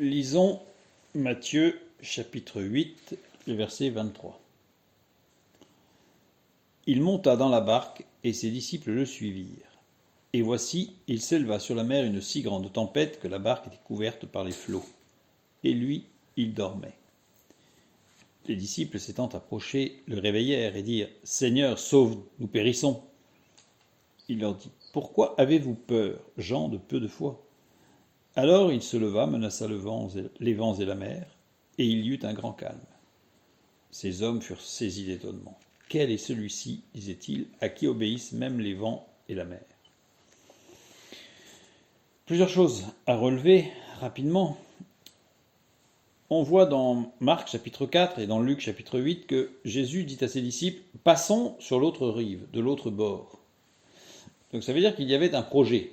Lisons Matthieu chapitre 8, le verset 23. Il monta dans la barque et ses disciples le suivirent. Et voici, il s'éleva sur la mer une si grande tempête que la barque était couverte par les flots. Et lui, il dormait. Les disciples s'étant approchés, le réveillèrent et dirent : « Seigneur, sauve-nous, nous périssons. » Il leur dit : « Pourquoi avez-vous peur, gens de peu de foi ? » Alors il se leva, menaça les vents et la mer, et il y eut un grand calme. Ces hommes furent saisis d'étonnement. « Quel est celui-ci, disaient-ils, à qui obéissent même les vents et la mer ?» Plusieurs choses à relever rapidement. On voit dans Marc chapitre 4 et dans Luc chapitre 8 que Jésus dit à ses disciples « Passons sur l'autre rive, de l'autre bord ». Donc ça veut dire qu'il y avait un projet.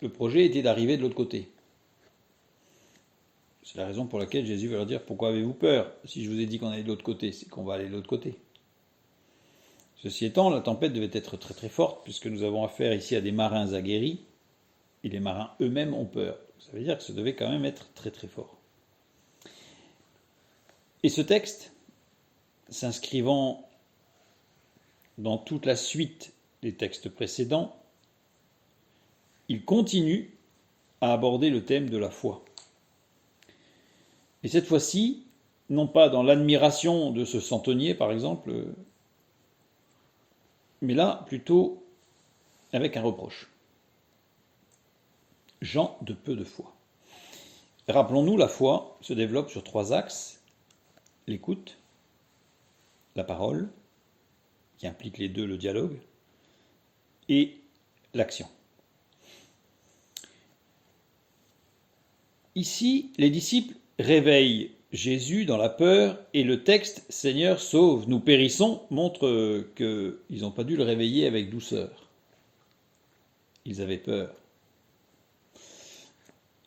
Le projet était d'arriver de l'autre côté. C'est la raison pour laquelle Jésus va leur dire « Pourquoi avez-vous peur ? Si je vous ai dit qu'on allait de l'autre côté, c'est qu'on va aller de l'autre côté. » Ceci étant, la tempête devait être très très forte, puisque nous avons affaire ici à des marins aguerris, et les marins eux-mêmes ont peur. Ça veut dire que ça devait quand même être très très fort. Et ce texte, s'inscrivant dans toute la suite des textes précédents, il continue à aborder le thème de la foi. Et cette fois-ci, non pas dans l'admiration de ce centenier, par exemple, mais là, plutôt avec un reproche. Gens de peu de foi. Rappelons-nous, la foi se développe sur 3 axes. L'écoute, la parole, qui implique les deux, le dialogue, et l'action. Ici, les disciples réveillent Jésus dans la peur, et le texte « Seigneur, sauve, nous périssons » montre qu'ils n'ont pas dû le réveiller avec douceur. Ils avaient peur.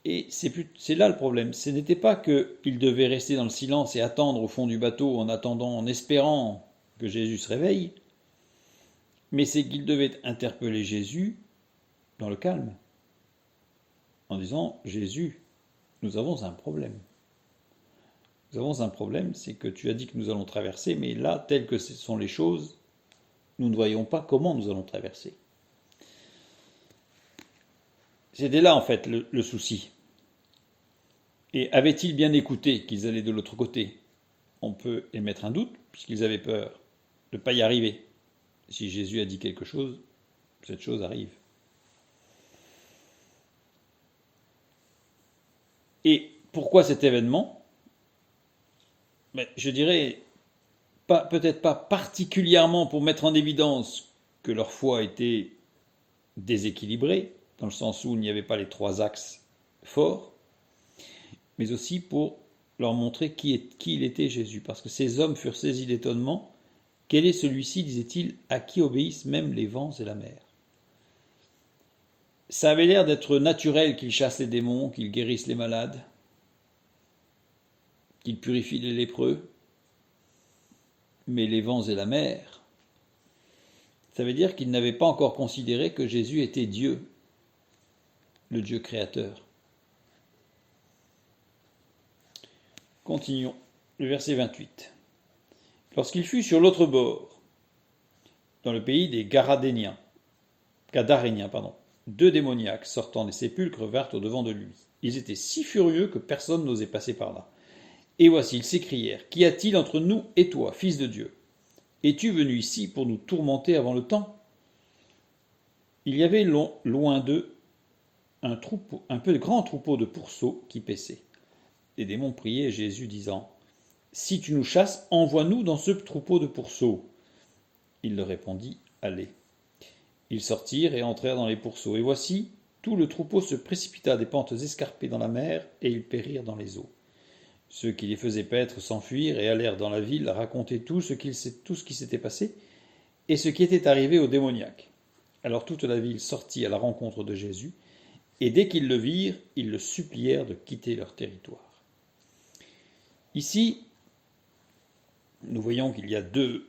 Et c'est là le problème. Ce n'était pas qu'ils devaient rester dans le silence et attendre au fond du bateau en attendant, en espérant que Jésus se réveille, mais c'est qu'ils devaient interpeller Jésus dans le calme, en disant « Jésus, nous avons un problème. Nous avons un problème, c'est que tu as dit que nous allons traverser, mais là, telles que ce sont les choses, nous ne voyons pas comment nous allons traverser. » C'était là, en fait, le souci. Et avaient-ils bien écouté qu'ils allaient de l'autre côté ? On peut émettre un doute, puisqu'ils avaient peur de ne pas y arriver. Si Jésus a dit quelque chose, cette chose arrive. Et pourquoi cet événement ? Je dirais, peut-être pas particulièrement pour mettre en évidence que leur foi était déséquilibrée, dans le sens où il n'y avait pas les 3 axes forts, mais aussi pour leur montrer qui il était Jésus. Parce que ces hommes furent saisis d'étonnement. Quel est celui-ci, disait-il, à qui obéissent même les vents et la mer ? Ça avait l'air d'être naturel qu'il chasse les démons, qu'il guérisse les malades, qu'il purifie les lépreux. Mais les vents et la mer, ça veut dire qu'ils n'avaient pas encore considéré que Jésus était Dieu, le Dieu créateur. Continuons. Le verset 28. Lorsqu'il fut sur l'autre bord, dans le pays des Gadaréniens, 2 démoniaques sortant des sépulcres vinrent au-devant de lui. Ils étaient si furieux que personne n'osait passer par là. Et voici, ils s'écrièrent : « Qu'y a-t-il entre nous et toi, fils de Dieu ? Es-tu venu ici pour nous tourmenter avant le temps ? » Il y avait loin d'eux un grand troupeau de pourceaux qui paissaient. Les démons priaient Jésus, disant : « Si tu nous chasses, envoie-nous dans ce troupeau de pourceaux. » Il leur répondit : « Allez. » Ils sortirent et entrèrent dans les pourceaux. Et voici, tout le troupeau se précipita des pentes escarpées dans la mer, et ils périrent dans les eaux. Ceux qui les faisaient paître s'enfuirent et allèrent dans la ville raconter tout ce qui s'était passé et ce qui était arrivé aux démoniaques. Alors toute la ville sortit à la rencontre de Jésus, et dès qu'ils le virent, ils le supplièrent de quitter leur territoire. Ici, nous voyons qu'il y a 2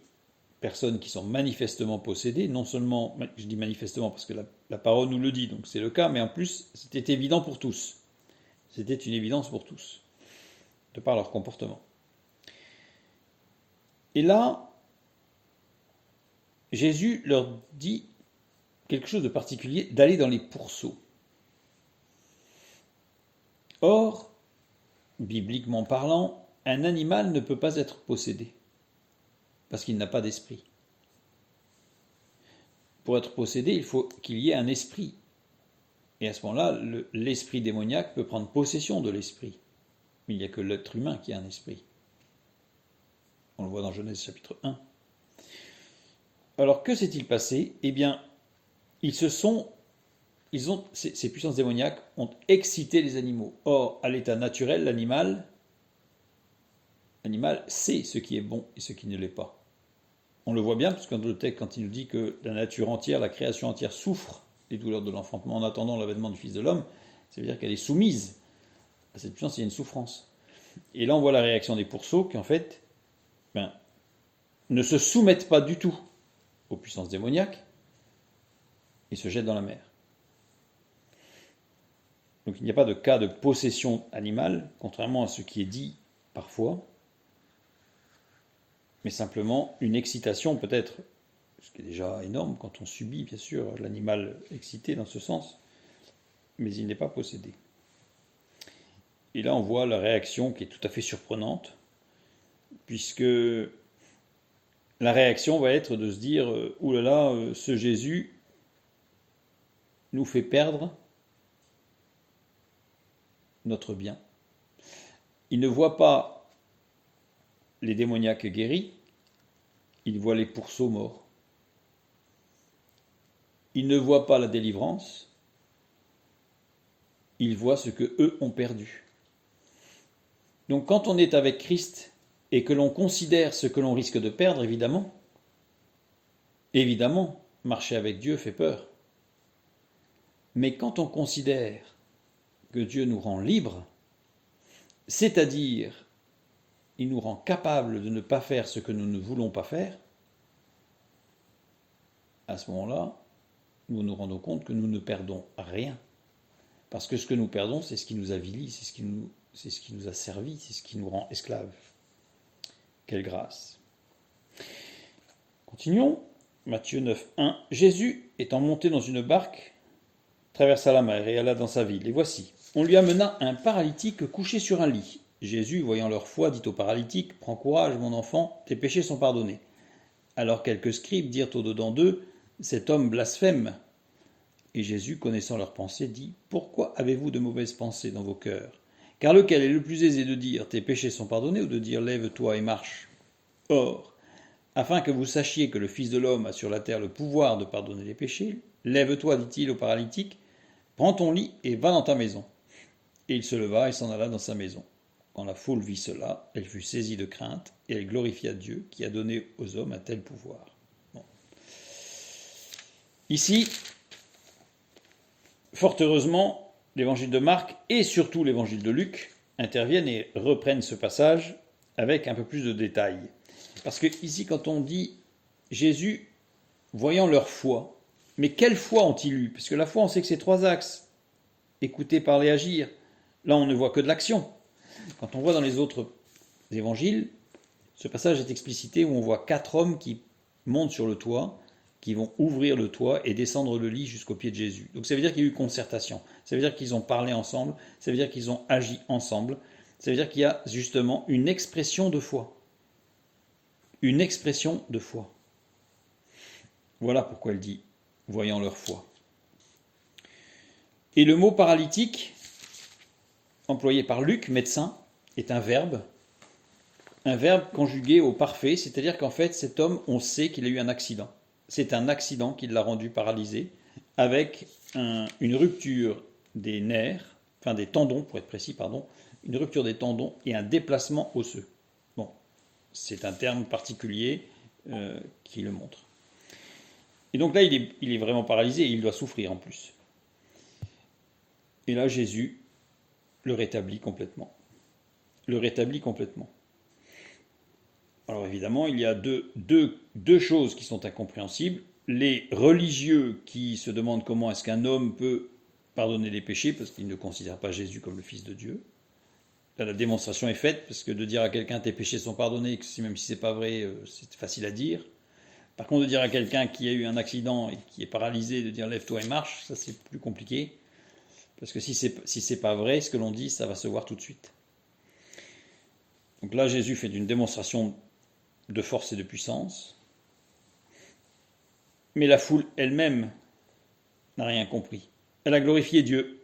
personnes qui sont manifestement possédées, non seulement, je dis manifestement parce que la parole nous le dit, donc c'est le cas, mais en plus, c'était évident pour tous. C'était une évidence pour tous, de par leur comportement. Et là, Jésus leur dit quelque chose de particulier, d'aller dans les pourceaux. Or, bibliquement parlant, un animal ne peut pas être possédé, parce qu'il n'a pas d'esprit. Pour être possédé, il faut qu'il y ait un esprit. Et à ce moment-là, l'esprit démoniaque peut prendre possession de l'esprit. Mais il n'y a que l'être humain qui a un esprit. On le voit dans Genèse chapitre 1. Alors que s'est-il passé? Eh bien, ces puissances démoniaques ont excité les animaux. Or, à l'état naturel, l'animal sait ce qui est bon et ce qui ne l'est pas. On le voit bien, parce que dans le texte, quand il nous dit que la nature entière, la création entière souffre les douleurs de l'enfantement en attendant l'avènement du Fils de l'homme, ça veut dire qu'elle est soumise à cette puissance, il y a une souffrance. Et là, on voit la réaction des pourceaux qui, en fait, ne se soumettent pas du tout aux puissances démoniaques et se jettent dans la mer. Donc il n'y a pas de cas de possession animale, contrairement à ce qui est dit parfois, mais simplement une excitation peut-être, ce qui est déjà énorme quand on subit bien sûr l'animal excité dans ce sens, mais il n'est pas possédé. Et là on voit la réaction qui est tout à fait surprenante, puisque la réaction va être de se dire « Ouh là là, ce Jésus nous fait perdre notre bien. » Il ne voit pas les démoniaques guéris, il voit les pourceaux morts. Il ne voit pas la délivrance, il voit ce que eux ont perdu. Donc quand on est avec Christ et que l'on considère ce que l'on risque de perdre, évidemment, marcher avec Dieu fait peur. Mais quand on considère que Dieu nous rend libres, c'est-à-dire il nous rend capables de ne pas faire ce que nous ne voulons pas faire, à ce moment-là, nous nous rendons compte que nous ne perdons rien. Parce que ce que nous perdons, c'est ce qui nous avilit, c'est ce qui nous a servi, c'est ce qui nous rend esclaves. Quelle grâce. Continuons. Matthieu 9, 1. Jésus, étant monté dans une barque, traversa la mer et alla dans sa ville. Et voici, on lui amena un paralytique couché sur un lit. Jésus, voyant leur foi, dit au paralytique, « Prends courage, mon enfant, tes péchés sont pardonnés. » Alors quelques scribes dirent au-dedans d'eux, « Cet homme blasphème. » Et Jésus, connaissant leurs pensées, dit, « Pourquoi avez-vous de mauvaises pensées dans vos cœurs? Car lequel est le plus aisé de dire, « Tes péchés sont pardonnés » ou de dire, « Lève-toi et marche » Or, afin que vous sachiez que le Fils de l'homme a sur la terre le pouvoir de pardonner les péchés, lève-toi, dit-il au paralytique, prends ton lit et va dans ta maison. Et il se leva et s'en alla dans sa maison. Quand la foule vit cela, elle fut saisie de crainte et elle glorifia Dieu qui a donné aux hommes un tel pouvoir. Bon. Ici, fort heureusement, l'évangile de Marc et surtout l'évangile de Luc interviennent et reprennent ce passage avec un peu plus de détails. Parce que ici, quand on dit Jésus, voyant leur foi, mais quelle foi ont-ils eu? Parce que la foi, on sait que c'est 3 axes. Écouter, parler, agir. Là, on ne voit que de l'action. Quand on voit dans les autres évangiles, ce passage est explicité où on voit 4 hommes qui montent sur le toit, qui vont ouvrir le toit et descendre le lit jusqu'au pied de Jésus. Donc ça veut dire qu'il y a eu concertation, ça veut dire qu'ils ont parlé ensemble, ça veut dire qu'ils ont agi ensemble, ça veut dire qu'il y a justement une expression de foi. Une expression de foi. Voilà pourquoi elle dit « voyant leur foi ». Et le mot paralytique, employé par Luc, médecin, est un verbe conjugué au parfait, c'est-à-dire qu'en fait, cet homme, on sait qu'il a eu un accident. C'est un accident qui l'a rendu paralysé, avec une rupture des nerfs, enfin des tendons, pour être précis, une rupture des tendons et un déplacement osseux. Bon, c'est un terme particulier qui le montre. Et donc là, il est vraiment paralysé et il doit souffrir en plus. Et là, Jésus le rétablit complètement. Alors évidemment, il y a deux choses qui sont incompréhensibles. Les religieux qui se demandent comment est-ce qu'un homme peut pardonner les péchés parce qu'ils ne considèrent pas Jésus comme le Fils de Dieu. Là, la démonstration est faite, parce que de dire à quelqu'un tes péchés sont pardonnés, même si c'est pas vrai, c'est facile à dire. Par contre, de dire à quelqu'un qui a eu un accident et qui est paralysé, de dire lève-toi et marche, ça c'est plus compliqué. Parce que si c'est pas vrai, ce que l'on dit, ça va se voir tout de suite. Donc là, Jésus fait une démonstration de force et de puissance. Mais la foule elle-même n'a rien compris. Elle a glorifié Dieu.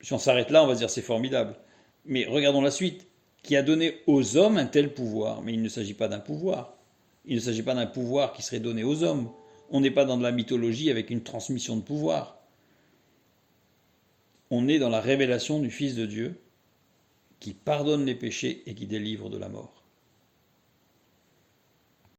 Si on s'arrête là, on va se dire c'est formidable. Mais regardons la suite. Qui a donné aux hommes un tel pouvoir. Mais il ne s'agit pas d'un pouvoir. Il ne s'agit pas d'un pouvoir qui serait donné aux hommes. On n'est pas dans de la mythologie avec une transmission de pouvoir. On est dans la révélation du Fils de Dieu qui pardonne les péchés et qui délivre de la mort.